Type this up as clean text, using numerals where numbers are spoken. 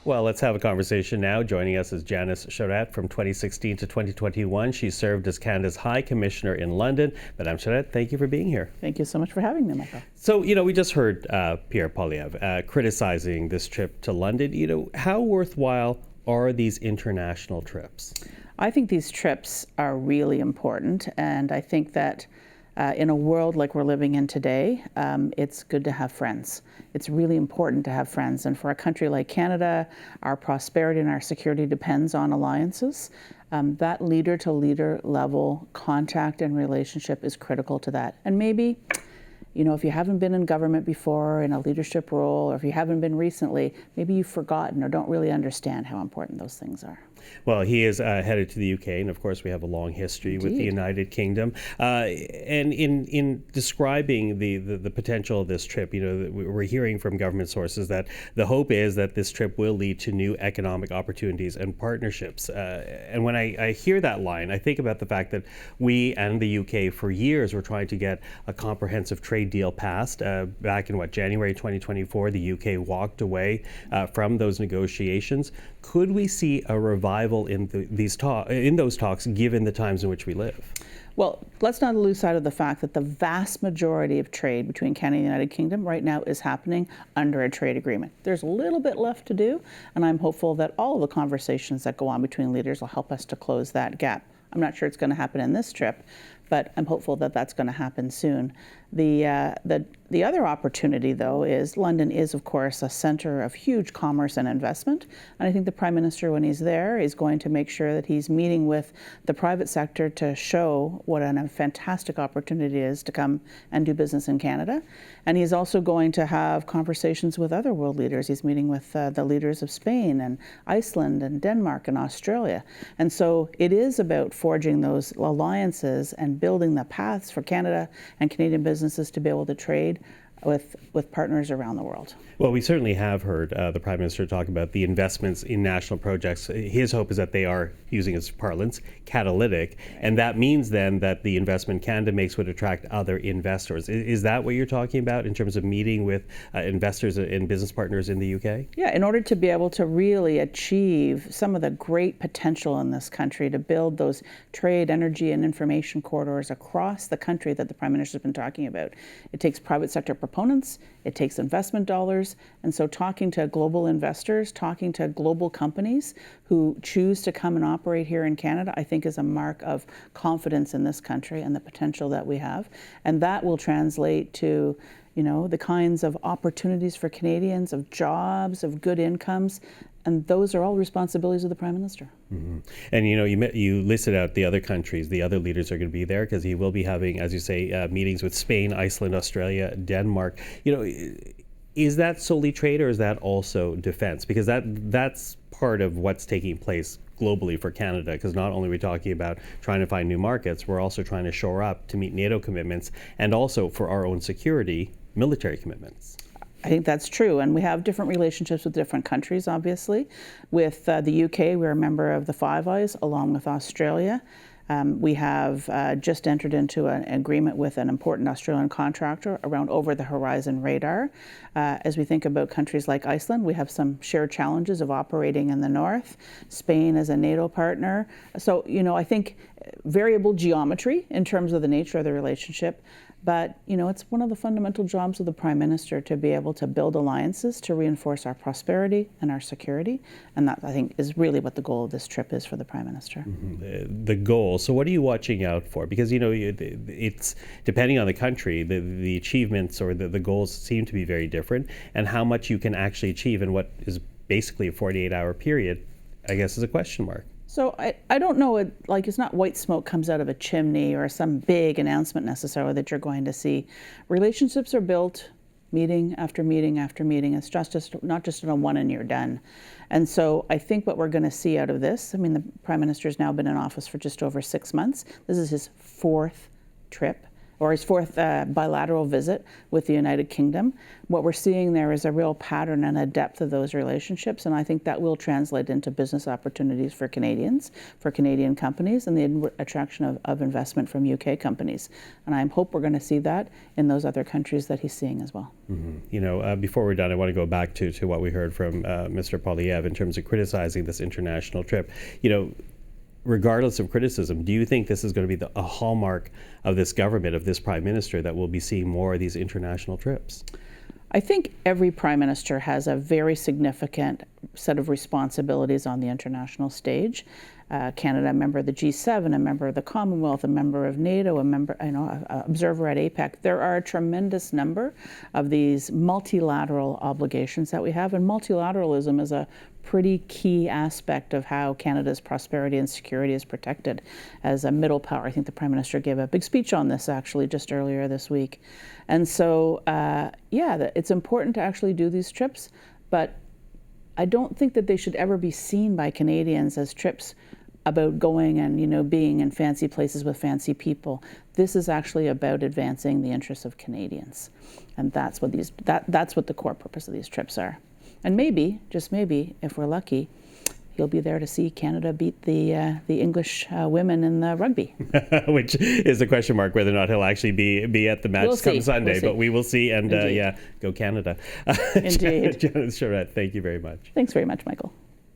Well, let's have a conversation now. Joining us is Janice Charette from 2016 to 2021. She served as Canada's High Commissioner in London. Madame Charette, thank you for being here. Thank you so much for having me, Michael. So, we just heard Pierre Poilievre criticizing this trip to London. How worthwhile are these international trips? I think these trips are really important, and I think that in a world like we're living in today, it's good to have friends. It's really important to have friends, and for a country like Canada, our prosperity and our security depends on alliances. That leader-to-leader level contact and relationship is critical to that. And maybe, if you haven't been in government before in a leadership role, or if you haven't been recently, maybe you've forgotten or don't really understand how important those things are. Well, he is headed to the UK, and of course we have a long history with the United Kingdom. And in describing the potential of this trip, we're hearing from government sources that the hope is that this trip will lead to new economic opportunities and partnerships. And when I hear that line, I think about the fact that we and the UK for years were trying to get a comprehensive trade deal passed. Back in January 2024, the UK walked away from those negotiations. Could we see a revival in those talks, given the times in which we live? Well, let's not lose sight of the fact that the vast majority of trade between Canada and the United Kingdom right now is happening under a trade agreement. There's a little bit left to do, and I'm hopeful that all of the conversations that go on between leaders will help us to close that gap. I'm not sure it's going to happen in this trip, but I'm hopeful that that's going to happen soon. The other opportunity, though, is London is, of course, a center of huge commerce and investment. And I think the Prime Minister, when he's there, is going to make sure that he's meeting with the private sector to show what a fantastic opportunity it is to come and do business in Canada. And he's also going to have conversations with other world leaders. He's meeting with the leaders of Spain and Iceland and Denmark and Australia. And so it is about forging those alliances and building the paths for Canada and Canadian businesses to be able to trade with partners around the world. Well, we certainly have heard the Prime Minister talk about the investments in national projects. His hope is that they are, using his parlance, catalytic, and that means then that the investment Canada makes would attract other investors. Is that what you're talking about in terms of meeting with investors and business partners in the UK? Yeah, in order to be able to really achieve some of the great potential in this country to build those trade, energy, and information corridors across the country that the Prime Minister has been talking about. It takes private sector proponents, it takes investment dollars, and so talking to global investors, talking to global companies who choose to come and operate here in Canada, I think is a mark of confidence in this country and the potential that we have. And that will translate to the kinds of opportunities for Canadians, of jobs, of good incomes, and those are all responsibilities of the Prime Minister. Mm-hmm. And you listed out the other countries, the other leaders are going to be there because he will be having, as you say, meetings with Spain, Iceland, Australia, Denmark. Is that solely trade or is that also defense? Because that's part of what's taking place globally for Canada, because not only are we talking about trying to find new markets, we're also trying to shore up to meet NATO commitments and also for our own security, military commitments. I think that's true, and we have different relationships with different countries, obviously. With the UK, we're a member of the Five Eyes, along with Australia. We have just entered into an agreement with an important Australian contractor around over-the-horizon radar. As we think about countries like Iceland, we have some shared challenges of operating in the north. Spain is a NATO partner. So, I think variable geometry in terms of the nature of the relationship. But, it's one of the fundamental jobs of the Prime Minister to be able to build alliances to reinforce our prosperity and our security. And that, I think, is really what the goal of this trip is for the Prime Minister. Mm-hmm. The goal. So what are you watching out for? Because, it's depending on the country, the achievements or the goals seem to be very different. And how much you can actually achieve in what is basically a 48-hour period, I guess, is a question mark. So I don't know, it's not white smoke comes out of a chimney or some big announcement necessarily that you're going to see. Relationships are built meeting after meeting after meeting. It's just not just a one and you're done. And so I think what we're going to see out of this, the Prime Minister's now been in office for just over 6 months. This is his fourth trip. or his fourth bilateral visit with the United Kingdom. What we're seeing there is a real pattern and a depth of those relationships, and I think that will translate into business opportunities for Canadians, for Canadian companies, and the attraction of investment from UK companies. And I hope we're going to see that in those other countries that he's seeing as well. Before we're done, I want to go back to what we heard from Mr. Poilievre in terms of criticizing this international trip. Regardless of criticism, do you think this is going to be a hallmark of this government, of this prime minister, that we'll be seeing more of these international trips? I think every prime minister has a very significant set of responsibilities on the international stage. Canada, a member of the G7, a member of the Commonwealth, a member of NATO, observer at APEC. There are a tremendous number of these multilateral obligations that we have, and multilateralism is a pretty key aspect of how Canada's prosperity and security is protected as a middle power. I think the Prime Minister gave a big speech on this actually just earlier this week. And so, it's important to actually do these trips, but I don't think that they should ever be seen by Canadians as trips about going and being in fancy places with fancy people. This is actually about advancing the interests of Canadians, and that's what that's what the core purpose of these trips are. And maybe, just maybe, if we're lucky, he'll be there to see Canada beat the English women in the rugby. Which is a question mark whether or not he'll actually be at the match come Sunday, but we will see. And go Canada. Indeed. Janice Charette, thank you very much. Thanks very much, Michael.